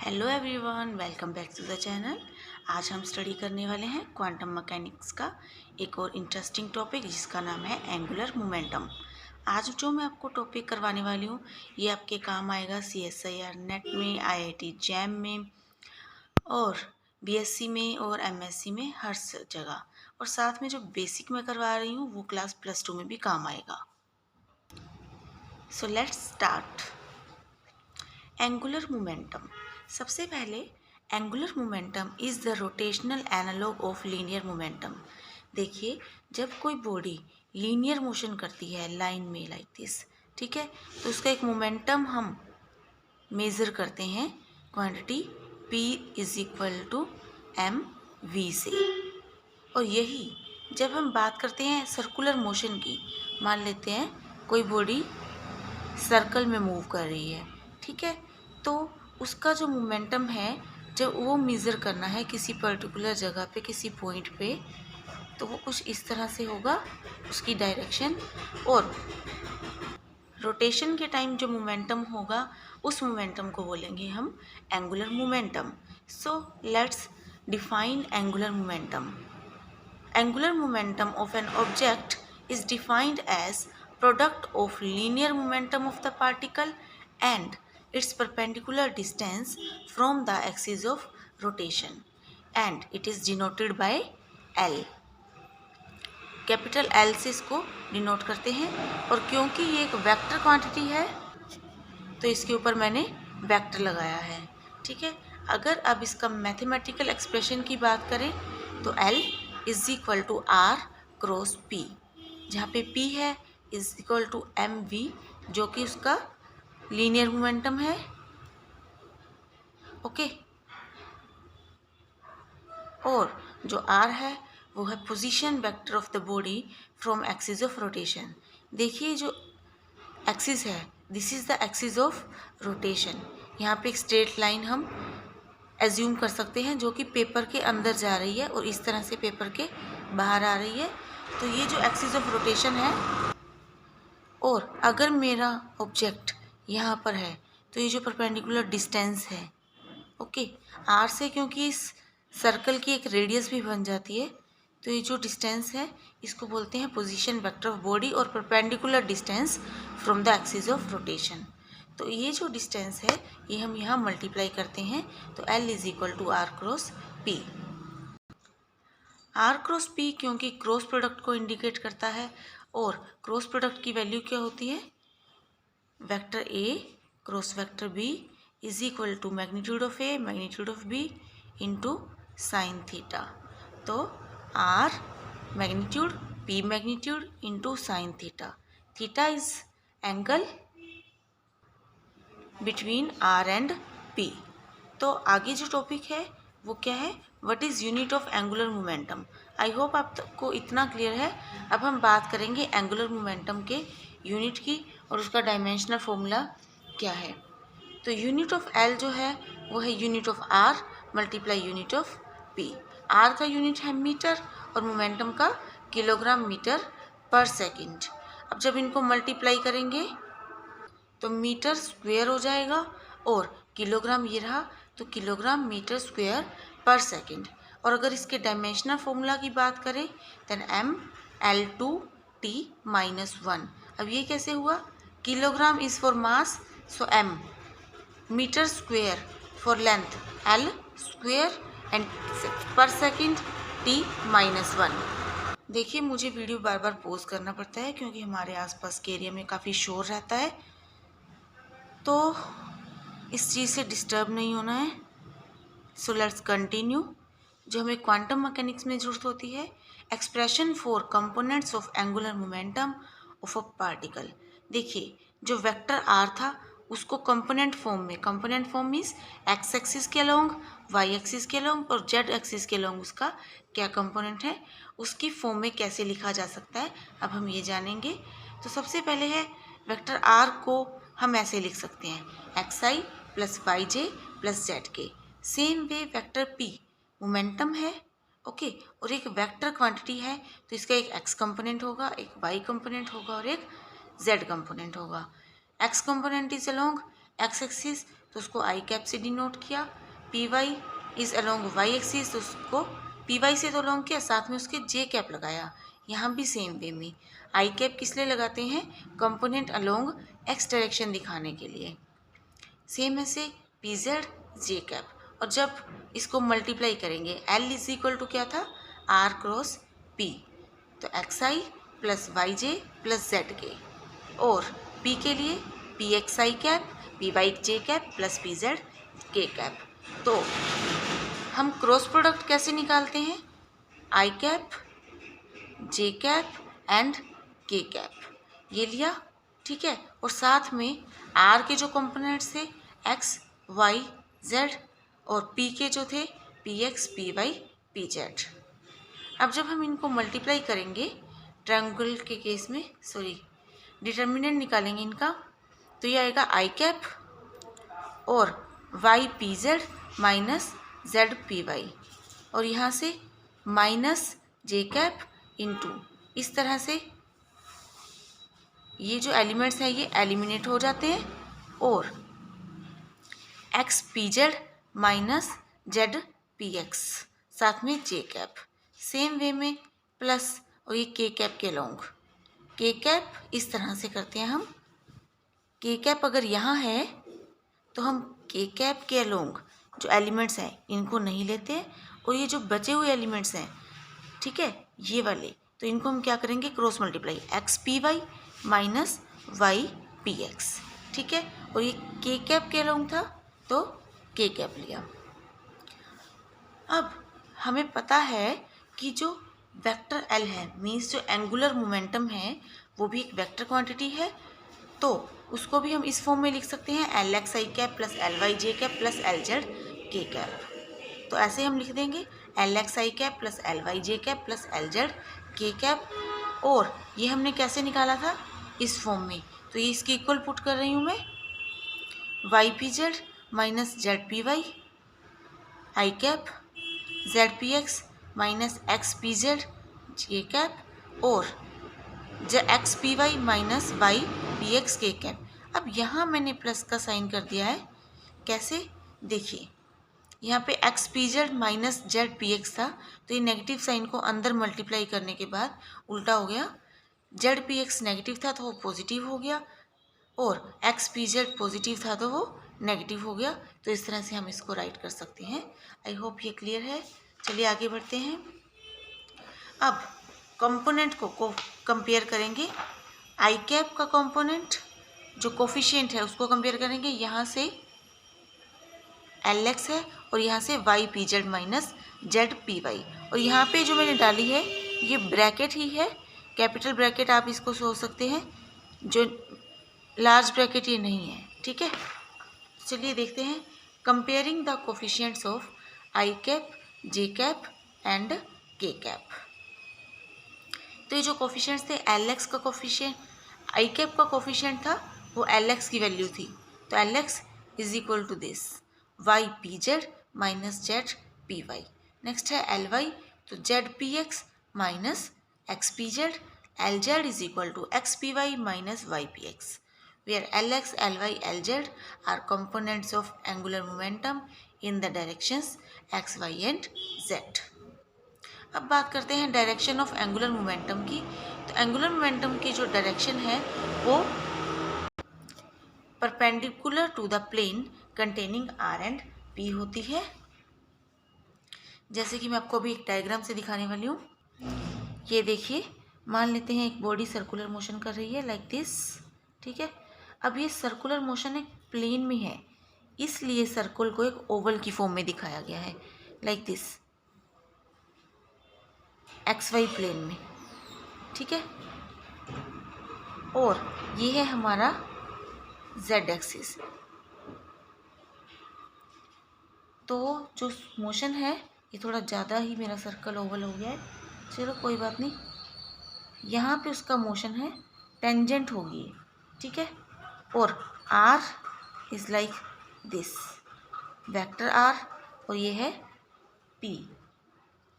Hello everyone, welcome back to the channel. आज हम study करने वाले हैं क्वांटम मैकेनिक्स का एक और इंटरेस्टिंग टॉपिक जिसका नाम है एंगुलर मोमेंटम। आज जो मैं आपको टॉपिक करवाने वाली हूँ ये आपके काम आएगा CSIR नेट में, IIT जैम में और BSc में और MSc में, हर जगह। और साथ में जो बेसिक मैं करवा रही हूँ वो क्लास +2 में भी काम आएगा। So let's start. Angular momentum. सबसे पहले angular momentum is the rotational analog of linear momentum. देखिए, जब कोई बॉडी लीनियर मोशन करती है लाइन में लाइक दिस, ठीक है, तो उसका एक मोमेंटम हम मेज़र करते हैं quantity P is equal to mv से। और यही जब हम बात करते हैं सर्कुलर मोशन की, मान लेते हैं कोई बॉडी सर्कल में मूव कर रही है, ठीक है, तो उसका जो मोमेंटम है जब वो मेज़र करना है किसी पर्टिकुलर जगह पे, किसी पॉइंट पे, तो वो कुछ इस तरह से होगा उसकी डायरेक्शन। और रोटेशन के टाइम जो मोमेंटम होगा उस मोमेंटम को बोलेंगे हम angular momentum. So let's define angular momentum. Angular momentum of an object is defined as product of linear momentum of the particle and its perpendicular distance from the axis of rotation, and it is denoted by L। Capital L से इसको denote करते हैं। और क्योंकि ये एक vector quantity है तो इसके ऊपर मैंने वेक्टर लगाया है, ठीक है। अगर अब इसका मैथमेटिकल एक्सप्रेशन की बात करें तो L is equal to R cross P, जहाँ पे P है इज इक्वल टू mv, जो कि उसका लीनियर मोमेंटम है, ओके। और जो R है वो है position vector of the body from axis of rotation. देखिए, जो एक्सिस है this is the axis of rotation. यहाँ पे एक स्ट्रेट लाइन हम एज्यूम कर सकते हैं जो कि पेपर के अंदर जा रही है और इस तरह से पेपर के बाहर आ रही है। तो ये जो एक्सिस ऑफ रोटेशन है, और अगर मेरा ऑब्जेक्ट यहाँ पर है तो ये जो परपेंडिकुलर डिस्टेंस है, ओके, आर से, क्योंकि इस सर्कल की एक रेडियस भी बन जाती है, तो ये जो डिस्टेंस है इसको बोलते हैं पोजीशन वेक्टर ऑफ बॉडी और perpendicular distance from the axis of rotation. तो ये जो डिस्टेंस है ये हम यहाँ मल्टीप्लाई करते हैं, तो L is equal to R cross P। R cross P क्योंकि क्रॉस प्रोडक्ट को इंडिकेट करता है, और क्रॉस प्रोडक्ट की वैल्यू क्या होती है, vector A cross vector B is equal to magnitude of A magnitude of B into sine theta. तो R magnitude, P magnitude into sine theta. Theta is angle between R and P। तो आगे जो topic है वो क्या है, what is unit of angular momentum. I hope आपको इतना क्लियर है। अब हम बात करेंगे एंगुलर मोमेंटम के यूनिट की और उसका डायमेंशनल फॉर्मूला क्या है। तो यूनिट ऑफ L जो है वो है unit of R multiply unit of P। R का यूनिट है मीटर और मोमेंटम का किलोग्राम मीटर पर सेकेंड। अब जब इनको मल्टीप्लाई करेंगे तो मीटर स्क्वायर हो जाएगा और किलोग्राम ये रहा, तो किलोग्राम मीटर स्क्वायर पर सेकेंड। और अगर इसके डायमेंशनल फॉर्मूला की बात करें देन m/L2T-1। अब ये कैसे हुआ, kilogram is for mass, so m, metre square for length L square and per second T-1। देखिए, मुझे वीडियो बार बार पॉज करना पड़ता है क्योंकि हमारे आसपास के एरिया में काफ़ी शोर रहता है, तो इस चीज़ से डिस्टर्ब नहीं होना है। So let's continue. जो हमें क्वांटम मैकेनिक्स में ज़रूरत होती है, expression for components of angular momentum of a particle. देखिए, जो वेक्टर आर था उसको कंपोनेंट फॉर्म में, component form means x axis के अलोंग, वाई एक्सिस के अलोंग और जेड एक्सिस के अलोंग उसका क्या कंपोनेंट है, उसकी फॉर्म में कैसे लिखा जा सकता है, अब हम ये जानेंगे। तो सबसे पहले है वेक्टर आर को हम ऐसे लिख सकते हैं xi प्लस वाई जे प्लस जेड के। सेम वे वेक्टर p मोमेंटम है, ओके, और एक वेक्टर क्वांटिटी है तो इसका एक x कंपोनेंट होगा, एक y कंपोनेंट होगा और एक z कंपोनेंट होगा। x component is along x axis, तो उसको आई कैप से डिनोट किया। P Y is along Y axis, तो उसको पी वाई से तो अलोंग किया, साथ में उसके जे कैप लगाया। यहाँ भी सेम वे में आई कैप किस लिए लगाते हैं, कंपोनेंट अलोंग एक्स डायरेक्शन दिखाने के लिए। सेम ऐसे पी जेड जे कैप, और जब इसको मल्टीप्लाई करेंगे एल इज इक्वल टू क्या था, आर क्रॉस पी, तो एक्स आई प्लस वाई जे प्लस जेड के, और पी के लिए पी एक्स आई कैप पी वाई जे कैप प्लस पी जेड के कैप। तो हम क्रॉस प्रोडक्ट कैसे निकालते हैं, आई cap J cap and K cap, ये लिया, ठीक है। और साथ में आर के जो कंपोनेंट्स थे एक्स वाई जेड, और पी के जो थे P X P Y P Z. अब जब हम इनको मल्टीप्लाई करेंगे ट्रायंगल के केस में, डिटर्मिनेंट निकालेंगे इनका, तो ये आएगा आई कैप और Y P Z minus Z P Y, और यहाँ से माइनस जे कैप इंटू, इस तरह से ये जो एलिमेंट्स हैं ये एलिमिनेट हो जाते हैं, और X P Z minus Z P x, साथ में जे कैप, सेम वे में प्लस, और ये के कैप के लॉन्ग, के कैप इस तरह से करते हैं हम। के कैप अगर यहाँ है तो हम के कैप के अलोंग जो एलिमेंट्स हैं इनको नहीं लेते, और ये जो बचे हुए एलिमेंट्स हैं, ठीक है, ये वाले, तो इनको हम क्या करेंगे, cross multiply, X P Y minus Y P X, ठीक है। और ये के कैप के अलोंग था तो के कैप लिया। अब हमें पता है कि जो वेक्टर एल है, मीन्स जो एंगुलर मोमेंटम है वो भी एक वेक्टर क्वांटिटी है, तो उसको भी हम इस फॉर्म में लिख सकते हैं, एल एक्स आई कैप प्लस एल वाई जे कैप प्लस एल जेड के कैप। तो ऐसे हम लिख देंगे एल एक्स आई कैप प्लस एल वाई जे कैप प्लस एल जेड के कैप, और ये हमने कैसे निकाला था, इस फॉर्म में, तो ये इसकी इक्वल पुट कर रही हूँ मैं, Y P Z minus Z P Y I cap Z P x minus X P Z J cap, और X P Y minus Y P X के कैप। अब यहाँ मैंने प्लस का साइन कर दिया है, कैसे, देखिए यहाँ पे x P Z minus Z P x था, तो ये नेगेटिव साइन को अंदर मल्टीप्लाई करने के बाद उल्टा हो गया, जेड पी एक्स नेगेटिव था तो वो पॉजिटिव हो गया, और एक्स पी जेड पॉजिटिव था तो वो नेगेटिव हो गया। तो इस तरह से हम इसको राइट कर सकते हैं। आई होप ये क्लियर है। चलिए आगे बढ़ते हैं। अब कंपोनेंट को कंपेयर करेंगे, आई कैप का कंपोनेंट जो कोफिशिएंट है उसको कंपेयर करेंगे, यहाँ से एल एक्स है और यहाँ से Y P Z minus Z P Y, और यहाँ पे जो मैंने डाली है ये ब्रैकेट ही है, कैपिटल ब्रैकेट आप इसको सोच सकते हैं, जो लार्ज ब्रैकेट ये नहीं है, ठीक है। चलिए देखते हैं, comparing the coefficients of I cap J cap and K cap. तो ये जो कोफिशिएंट्स थे, एल एक्स का कोफिशिएंट, आई कैप का कोफिशिएंट था वो एल एक्स की वैल्यू थी, तो L X is equal to this Y P Z minus Z P Y. Next है एल वाई, तो Z P x minus X P Z, L Z is equal to X P Y minus Y P X, where Lx, Ly, Lz are components of angular momentum in the directions x, y and z। अब बात करते हैं direction of angular momentum की। तो angular momentum की जो direction है वो perpendicular to the plane containing R and P होती है, जैसे कि मैं आपको अभी एक डायग्राम से दिखाने वाली हूँ। ये देखिए, मान लेते हैं एक बॉडी सर्कुलर मोशन कर रही है लाइक दिस, ठीक है। अब ये सर्कुलर मोशन एक प्लेन में है, इसलिए सर्कल को एक ओवल की फॉर्म में दिखाया गया है like this, X Y plane में, ठीक है। और ये है हमारा जेड एक्सिस। तो जो मोशन है ये थोड़ा ज़्यादा ही मेरा सर्कल ओवल हो गया है, चलो कोई बात नहीं। यहाँ पे उसका मोशन है टेंजेंट होगी, ठीक है। और R is like this, vector R, और ये है P,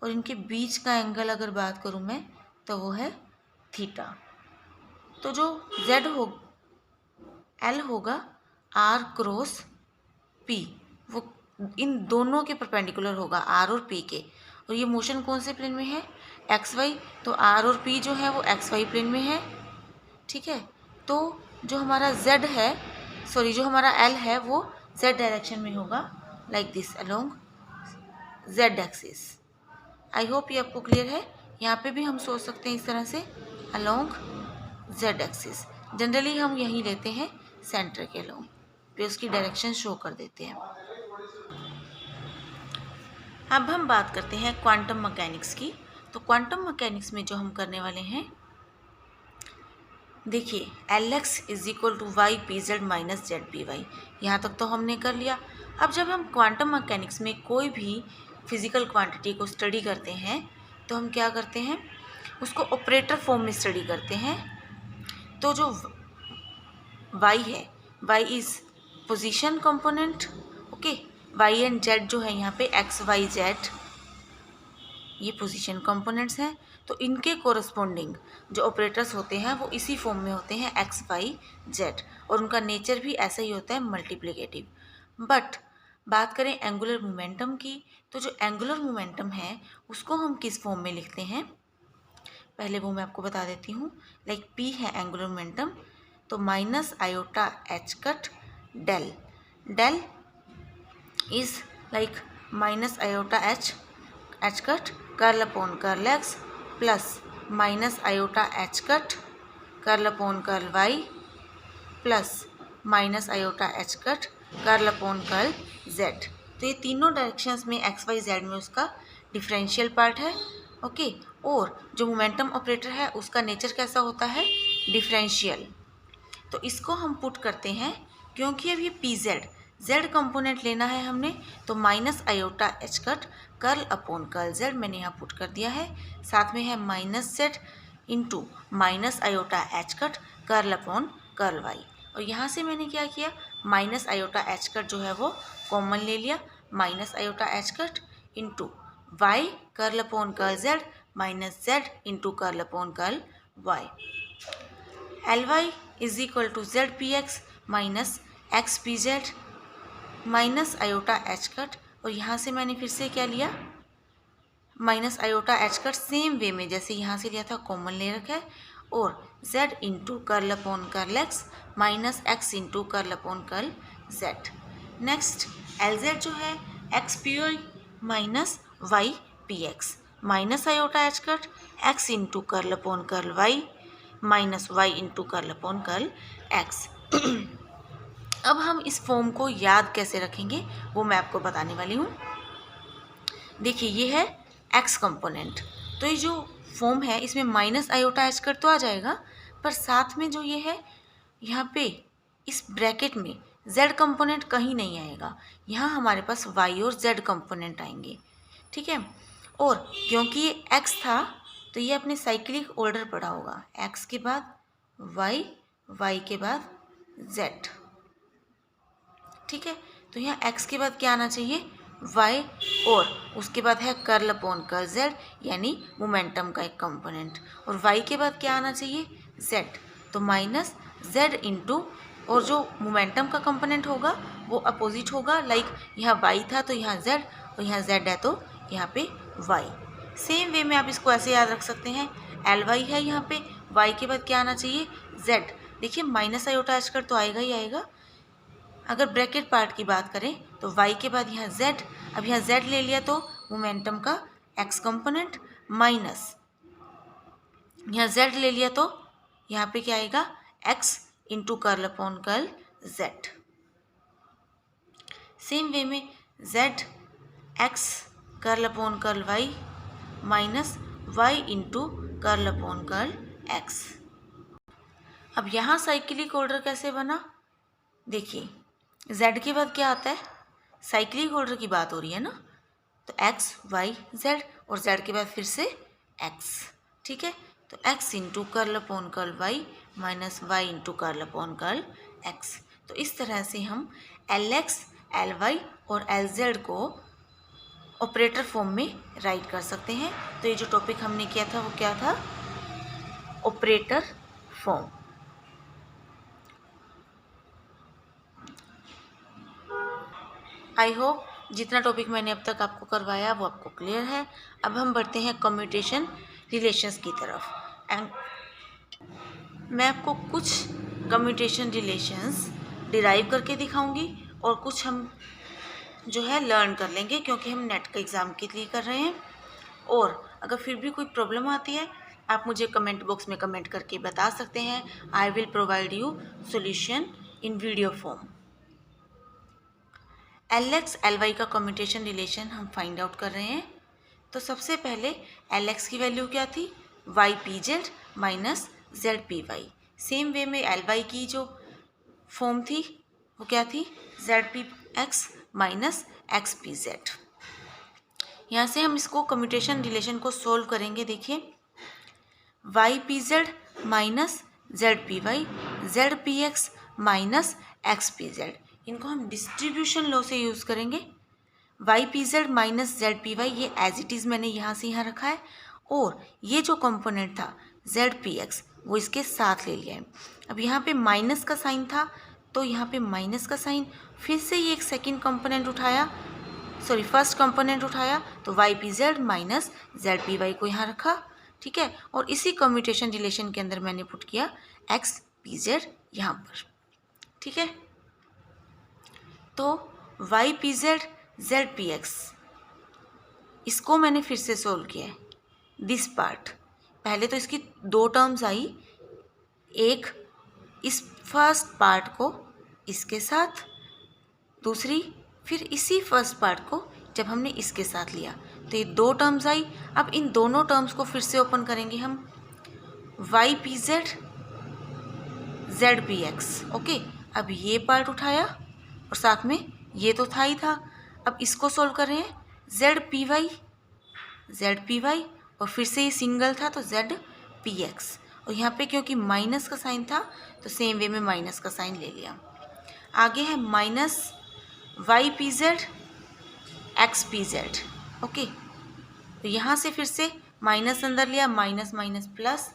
और इनके बीच का एंगल अगर बात करूँ मैं तो वो है थीटा। तो जो Z हो L होगा R क्रॉस पी वो इन दोनों के परपेंडिकुलर होगा, आर और पी के। और ये मोशन कौन से प्लेन में है, एक्स वाई, तो आर और पी जो है वो एक्स वाई प्लेन में है, ठीक है। तो जो हमारा z है, सॉरी जो हमारा l है वो z डायरेक्शन में होगा, like this along z axis. I hope ये आपको क्लियर है। यहाँ पे भी हम सोच सकते हैं इस तरह से अलोंग z एक्सिस। जनरली हम यही लेते हैं सेंटर के अलोंग, फिर उसकी डायरेक्शन शो कर देते हैं। अब हम बात करते हैं क्वांटम मैकेनिक्स की। तो क्वांटम मैकेनिक्स में जो हम करने वाले हैं, देखिए Lx is equal to Y P Z minus Z P Y, यहाँ तक तो हमने कर लिया। अब जब हम क्वांटम मैकेनिक्स में कोई भी फिजिकल क्वांटिटी को स्टडी करते हैं तो हम क्या करते हैं, उसको ऑपरेटर फॉर्म में स्टडी करते हैं। तो जो y है, y is position component, okay, y and z जो है यहाँ पे x y z ये पोजीशन कंपोनेंट्स हैं। तो इनके कोरस्पोंडिंग जो ऑपरेटर्स होते हैं वो इसी फॉर्म में होते हैं एक्स वाई जेड, और उनका नेचर भी ऐसा ही होता है, मल्टीप्लिकेटिव। बट बात करें एंगुलर मोमेंटम की, तो जो एंगुलर मोमेंटम है उसको हम किस फॉर्म में लिखते हैं, पहले वो मैं आपको बता देती हूँ। लाइक p है एंगुलर मोमेंटम, तो minus iota H cut del, del is like minus iota H cut curl upon curl X plus minus iota H cut curl upon curl Y plus minus iota H cut curl upon curl Z. तो ये तीनों directions में x Y Z में उसका differential part है, okay. और जो momentum operator है उसका नेचर कैसा होता है, डिफरेंशियल। तो इसको हम पुट करते हैं, क्योंकि अब ये पी जेड कंपोनेंट लेना है हमने, तो minus iota H cut curl upon curl Z मैंने यहाँ पुट कर दिया है। साथ में है minus Z into minus iota H cut curl upon curl Y. और यहाँ से मैंने क्या किया, माइनस आयोटा एच कट जो है वो कॉमन ले लिया, minus iota H cut into Y curl upon curl Z minus Z into curl upon curl Y. L Y is equal to Z P x minus X P Z minus iota H cut, और यहाँ से मैंने फिर से क्या लिया, minus iota H cut same way में जैसे यहाँ से लिया था कॉमन ले रखा है, और z into curl upon curl x minus x into curl upon curl z. Next l z जो है x P Y minus Y P x minus iota H cut x into curl upon curl y minus y into curl upon curl x. अब हम इस form को याद कैसे रखेंगे वो मैं आपको बताने वाली हूँ। देखिए ये है एक्स कंपोनेंट, तो ये जो फॉर्म है इसमें माइनस आयोटा एच कट तो आ जाएगा, पर साथ में जो ये है यहाँ पे इस ब्रैकेट में z कंपोनेंट कहीं नहीं आएगा, यहाँ हमारे पास y और z कंपोनेंट आएंगे, ठीक है। और क्योंकि ये x था तो ये अपने साइक्लिक ऑर्डर पड़ा होगा, x के बाद y, y के बाद z, ठीक है। तो यहाँ x के बाद क्या आना चाहिए, y, और उसके बाद है कर्ल अपॉन कर्ल z यानी मोमेंटम का एक कंपोनेंट, और y के बाद क्या आना चाहिए, z, तो माइनस z इंटू, और जो मोमेंटम का कंपोनेंट होगा वो अपोजिट होगा, लाइक यहाँ y था तो यहाँ z, और यहाँ z है तो यहाँ पे y। सेम वे में आप इसको ऐसे याद रख सकते हैं, ly है यहाँ पे, y के बाद क्या आना चाहिए, z। देखिए माइनस आयोटा एच कर तो आएगा ही आएगा। अगर ब्रैकेट पार्ट की बात करें तो y के बाद यहाँ z, अब यहाँ z ले लिया तो मोमेंटम का x कंपोनेंट, माइनस यहाँ z ले लिया तो यहाँ पे क्या आएगा, x into curl upon curl z। Same way में z x curl upon curl y minus y into curl upon curl x। अब यहाँ साइक्लिक ऑर्डर कैसे बना, देखिए z के बाद क्या आता है, साइक्लिक ऑर्डर की बात हो रही है ना, तो x y z, और z के बाद फिर से x, ठीक है। तो x into curl upon curl y minus y into curl upon curl x। तो इस तरह से हम Lx, Ly और Lz को ऑपरेटर फॉर्म में राइट कर सकते हैं। तो ये जो टॉपिक हमने किया था वो क्या था, ऑपरेटर फॉर्म। आई होप जितना टॉपिक मैंने अब तक आपको करवाया वो आपको क्लियर है। अब हम बढ़ते हैं कम्यूटेशन रिलेशंस की तरफ। एंड मैं आपको कुछ कम्यूटेशन रिलेशंस डिराइव करके दिखाऊंगी और कुछ हम जो है लर्न कर लेंगे, क्योंकि हम नेट का एग्ज़ाम के लिए कर रहे हैं। और अगर फिर भी कोई प्रॉब्लम आती है आप मुझे कमेंट बॉक्स में कमेंट करके बता सकते हैं। आई will provide you solution in video form. Lx Ly का कम्यूटेशन रिलेशन हम फाइंड आउट कर रहे हैं। तो सबसे पहले Lx की वैल्यू क्या थी, ypz minus zpy। Same way में Ly की जो फॉर्म थी वो क्या थी, zpx माइनस xpz। यहाँ से हम इसको कम्यूटेशन रिलेशन को सोल्व करेंगे। देखिए ypz minus zpy, zpx minus xpz, इनको हम डिस्ट्रीब्यूशन लॉ से यूज़ करेंगे। ypz माइनस zpy ये एज इट इज़ मैंने यहाँ से यहाँ रखा है, और ये जो कंपोनेंट था zpx वो इसके साथ ले लिया है। अब यहाँ पे माइनस का साइन था तो यहाँ पे माइनस का साइन, फिर से ये एक सेकंड कंपोनेंट उठाया, सॉरी फर्स्ट कंपोनेंट उठाया, तो ypz माइनस zpy को यहाँ रखा, ठीक है। और इसी कम्यूटेशन रिलेशन के अंदर मैंने पुट किया xpz यहाँ पर, ठीक है। तो ypz zpx इसको मैंने फिर से सोल्व किया है, दिस पार्ट। पहले तो इसकी दो टर्म्स आई, एक इस फर्स्ट पार्ट को इसके साथ, दूसरी फिर इसी फर्स्ट पार्ट को जब हमने इसके साथ लिया तो ये दो टर्म्स आई। अब इन दोनों टर्म्स को फिर से ओपन करेंगे हम, ypz zpx, ओके। अब ये पार्ट उठाया और साथ में ये तो था ही था। अब इसको सोल्व कर रहे हैं, zpy और फिर से ये सिंगल था तो zpx, और यहाँ पे क्योंकि माइनस का साइन था तो सेम वे में माइनस का साइन ले लिया। आगे है माइनस ypz xpz, ओके। तो यहाँ से फिर से माइनस अंदर लिया, माइनस माइनस प्लस,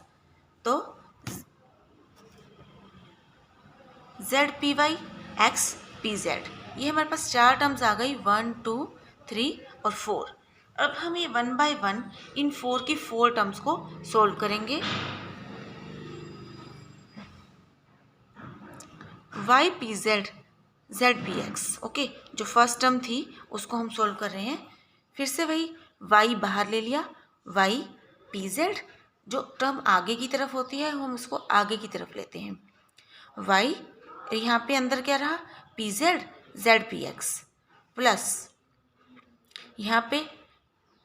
तो zpy xpz, ये हमारे पास चार टर्म्स आ गई, 1 2 3 और 4। अब हम ये 1 बाय 1 इन 4 की 4 टर्म्स को सोल्व करेंगे। ypz zpx, ओके, जो फर्स्ट टर्म थी उसको हम सोल्व कर रहे हैं। फिर से वही y बाहर ले लिया, ypz जो टर्म आगे की तरफ होती है हम उसको आगे की तरफ लेते हैं, y यहाँ पे अंदर क्या रहा, pz zpx प्लस यहाँ पे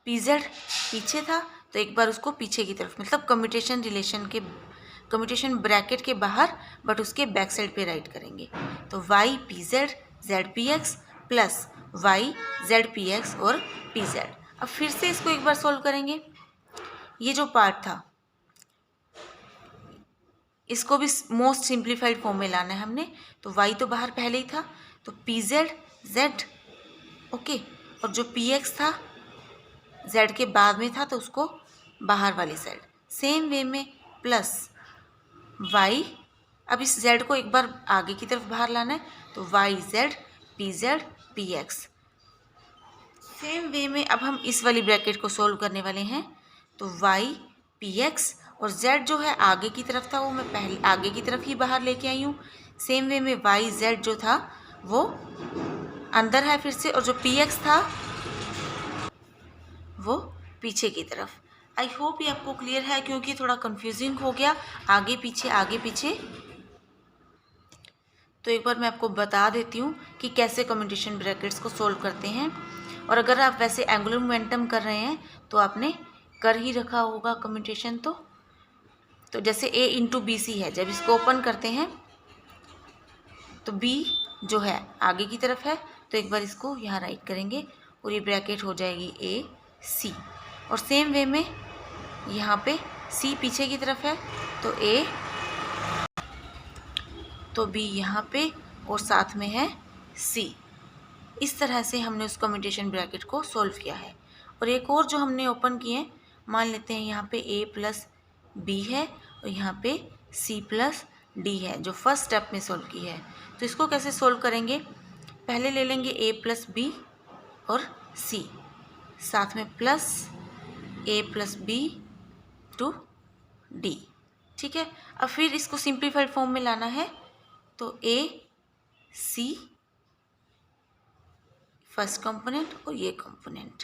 pz पीछे था तो एक बार उसको पीछे की तरफ, मतलब कम्यूटेशन रिलेशन के कम्यूटेशन ब्रैकेट के बाहर बट उसके बैक साइड पे राइट करेंगे। तो ypz zpx plus y zpx और pz। अब फिर से इसको एक बार सोल्व करेंगे। ये जो पार्ट था इसको भी मोस्ट सिंप्लीफाइड फॉर्म में लाना है हमने। तो y तो बाहर पहले ही था तो pz z, ओके, और जो px था z के बाद में था तो उसको बाहर वाली साइड, सेम वे में प्लस y। अब इस z को एक बार आगे की तरफ बाहर लाना है तो yz pz px। Same way में अब हम इस वाली ब्रैकेट को सोल्व करने वाले हैं। तो y px और z जो है आगे की तरफ था वो मैं पहले आगे की तरफ ही बाहर लेके आई हूँ। सेम वे में y z जो था वो अंदर है फिर से, और जो px था वो पीछे की तरफ। आई होप ये आपको क्लियर है, क्योंकि थोड़ा कंफ्यूजिंग हो गया आगे पीछे। तो एक बार मैं आपको बता देती हूँ कि कैसे कम्यूटेशन ब्रैकेट्स को सोल्व करते हैं। और अगर आप वैसे एंगुलर मोमेंटम कर रहे हैं तो आपने कर ही रखा होगा कम्यूटेशन। तो जैसे a इंटू बी सी है, जब इसको ओपन करते हैं तो b जो है आगे की तरफ है तो एक बार इसको यहाँ राइट करेंगे और ये ब्रैकेट हो जाएगी a c। और सेम वे में यहाँ पे c पीछे की तरफ है तो a, तो b यहाँ पे और साथ में है c। इस तरह से हमने उस कम्यूटेशन ब्रैकेट को सोल्व किया है। और एक और जो हमने ओपन किए, मान लेते हैं यहाँ पे a प्लस b है और यहाँ पे c प्लस d है, जो फर्स्ट स्टेप में सोल्व की है। तो इसको कैसे सोल्व करेंगे, पहले ले लेंगे a प्लस बी और c, साथ में plus a plus b to d। ठीक है, अब फिर इसको सिंप्लीफाइड फॉर्म में लाना है, तो a c फर्स्ट कंपोनेंट और ये कंपोनेंट,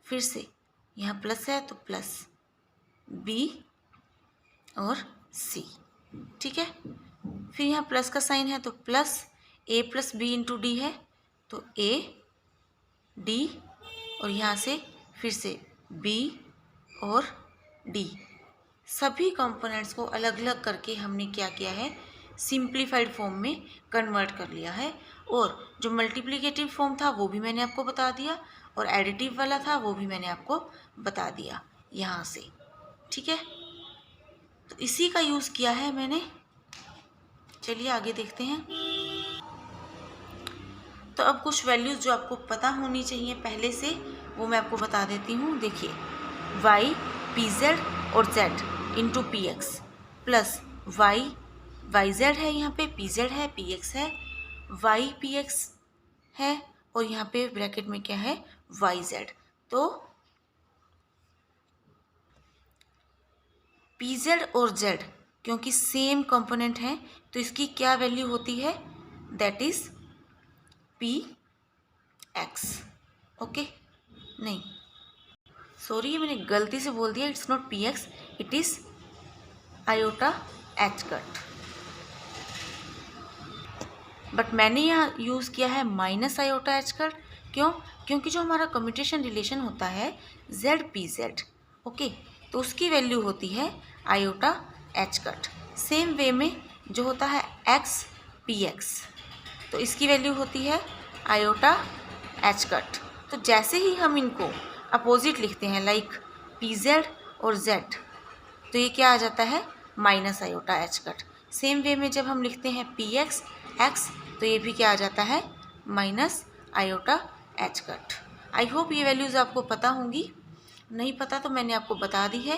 फिर से यहाँ प्लस है तो प्लस b और c। ठीक है, फिर यहाँ प्लस का साइन है तो plus a plus b into d है, तो a d और यहाँ से फिर से b और d। सभी कंपोनेंट्स को अलग अलग करके हमने क्या किया है, सिंप्लीफाइड फॉर्म में कन्वर्ट कर लिया है। और जो मल्टीप्लिकेटिव फॉर्म था वो भी मैंने आपको बता दिया, और एडिटिव वाला था वो भी मैंने आपको बता दिया यहाँ से। ठीक है, तो इसी का यूज़ किया है मैंने। चलिए आगे देखते हैं। तो अब कुछ वैल्यूज़ जो आपको पता होनी चाहिए पहले से, वो मैं आपको बता देती हूँ। देखिए, y पी जेड और z into p x plus y z है, यहाँ पे पी जेड है, पी एक्स है, वाई पी एक्स है, और यहाँ पे ब्रैकेट में क्या है, वाई जेड। तो पी जेड और जेड क्योंकि सेम कंपोनेंट है, तो इसकी क्या वैल्यू होती है, that is p x. Okay, नहीं सॉरी, ये मैंने गलती से बोल दिया, it's not p x, it is iota H cut, but मैंने यहाँ यूज़ किया है माइनस आयोटा एच कट। क्यों? क्योंकि जो हमारा कम्यूटेशन रिलेशन होता है जेड पी जेड, ओके, तो उसकी वैल्यू होती है iota H cut. Same way में जो होता है एक्स पी एक्स, तो इसकी वैल्यू होती है आयोटा एच कट। तो जैसे ही हम इनको अपोजिट लिखते हैं, लाइक पी जेड और जेड, तो ये क्या आ जाता है, minus iota H cut. Same way में जब हम लिखते हैं पी एक्स एक्स, तो ये भी क्या आ जाता है, minus iota H cut. I hope ये वैल्यूज़ आपको पता होंगी, नहीं पता तो मैंने आपको बता दी है।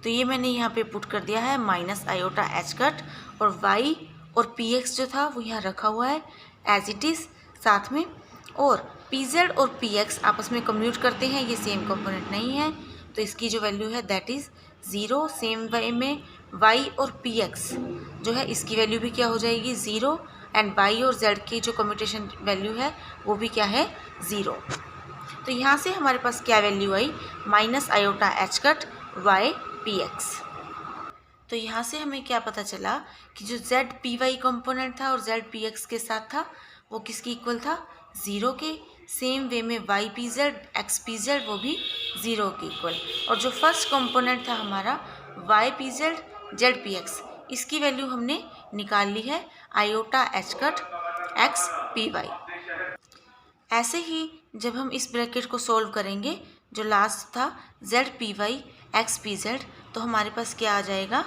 तो ये मैंने यहाँ पे पुट कर दिया है माइनस आयोटा एच कट, और वाई और पी एक्स जो था वो यहाँ रखा हुआ है एज इट इज़ साथ में। और पी जेड और पी एक्स आपस में कम्यूट करते हैं, ये सेम कंपोनेंट नहीं है, तो इसकी जो वैल्यू है that is zero. Same way में वाई और पी एक्स जो है, इसकी वैल्यू भी क्या हो जाएगी, ज़ीरो, एंड वाई और जेड की जो कम्यूटेशन वैल्यू है वो भी क्या है, ज़ीरो। तो यहाँ से हमारे पास क्या वैल्यू आई, minus iota H cut Y P X. तो यहाँ से हमें क्या पता चला कि जो जेड पी वाई कंपोनेंट था और जेड पी एक्स के साथ था, वो किसकी इक्वल था, ज़ीरो के। सेम वे में y P z x P z वो भी ज़ीरो के इक्वल। और जो फर्स्ट कंपोनेंट था हमारा y P z z P x, इसकी वैल्यू हमने निकाल ली है iota H cut x P y. ऐसे ही जब हम इस ब्रैकेट को सॉल्व करेंगे, जो लास्ट था z P y x P z, तो हमारे पास क्या आ जाएगा,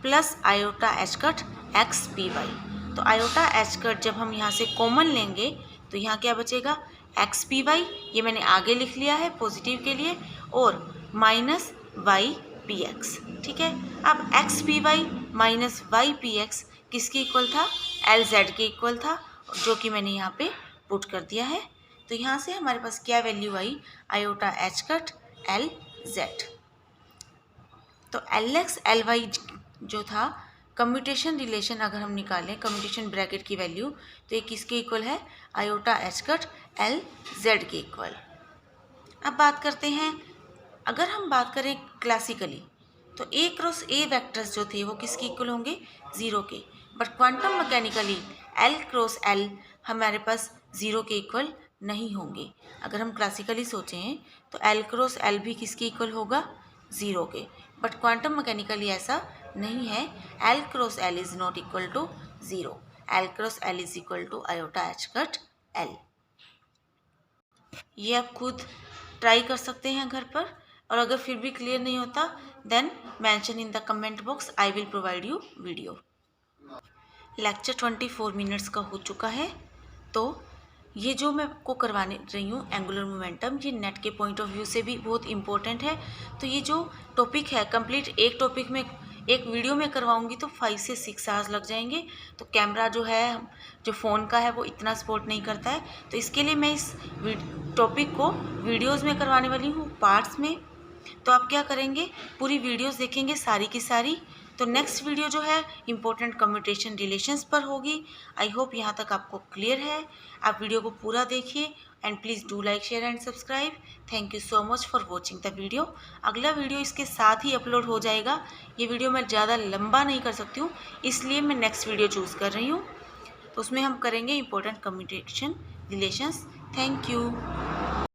plus iota H cut x P y. तो आयोटा एच कट जब हम यहाँ से कॉमन लेंगे, तो यहाँ क्या बचेगा, एक्स पी वाई, ये मैंने आगे लिख लिया है पॉजिटिव के लिए, और माइनस वाई पी एक्स। ठीक है, अब x P Y minus Y P x किसके इक्वल था, एल जेड के इक्वल था, जो कि मैंने यहाँ पे पुट कर दिया है। तो यहाँ से हमारे पास क्या वैल्यू आई, iota H cut L Z. तो एल एक्स एल वाई जो था कम्यूटेशन रिलेशन, अगर हम निकालें कम्यूटेशन ब्रैकेट की वैल्यू, तो ये किसके इक्वल है, iota H cut L z के इक्वल। अब बात करते हैं, अगर हम बात करें क्लासिकली, तो ए क्रॉस ए वेक्टर्स जो थे वो किसके इक्वल होंगे, ज़ीरो के। But quantum mechanically L cross L हमारे पास ज़ीरो के इक्वल नहीं होंगे। अगर हम क्लासिकली सोचें तो एल क्रॉस एल भी किसके इक्वल होगा, ज़ीरो के। बट क्वांटम मैकेनिकली ऐसा नहीं है, l cross l is not equal to zero, l cross l is equal to iota H cut l. ये आप खुद ट्राई कर सकते हैं घर पर, और अगर फिर भी क्लियर नहीं होता then mention in the comment box, I will provide you video. Lecture 24 minutes का हो चुका है। तो ये जो मैं आपको करवाने रही हूँ एंगुलर मोमेंटम, ये नेट के पॉइंट ऑफ व्यू से भी बहुत इंपॉर्टेंट है। तो ये जो टॉपिक है कंप्लीट, एक टॉपिक में एक वीडियो में करवाऊंगी तो 5 से 6 आवर्स लग जाएंगे। तो कैमरा जो है, जो फ़ोन का है, वो इतना सपोर्ट नहीं करता है। तो इसके लिए मैं इस टॉपिक को वीडियोस में करवाने वाली हूँ, पार्ट्स में। तो आप क्या करेंगे, पूरी वीडियोस देखेंगे सारी की सारी। तो नेक्स्ट वीडियो जो है इम्पोर्टेंट कम्युनिकेशन रिलेशंस पर होगी। आई होप यहाँ तक आपको क्लियर है। आप वीडियो को पूरा देखिए and please do like, share and subscribe. Thank you so much for watching the video. अगला वीडियो इसके साथ ही अपलोड हो जाएगा। ये वीडियो मैं ज़्यादा लंबा नहीं कर सकती हूँ, इसलिए मैं नेक्स्ट वीडियो चूज़ कर रही हूँ। तो उसमें हम करेंगे important communication relations. Thank you.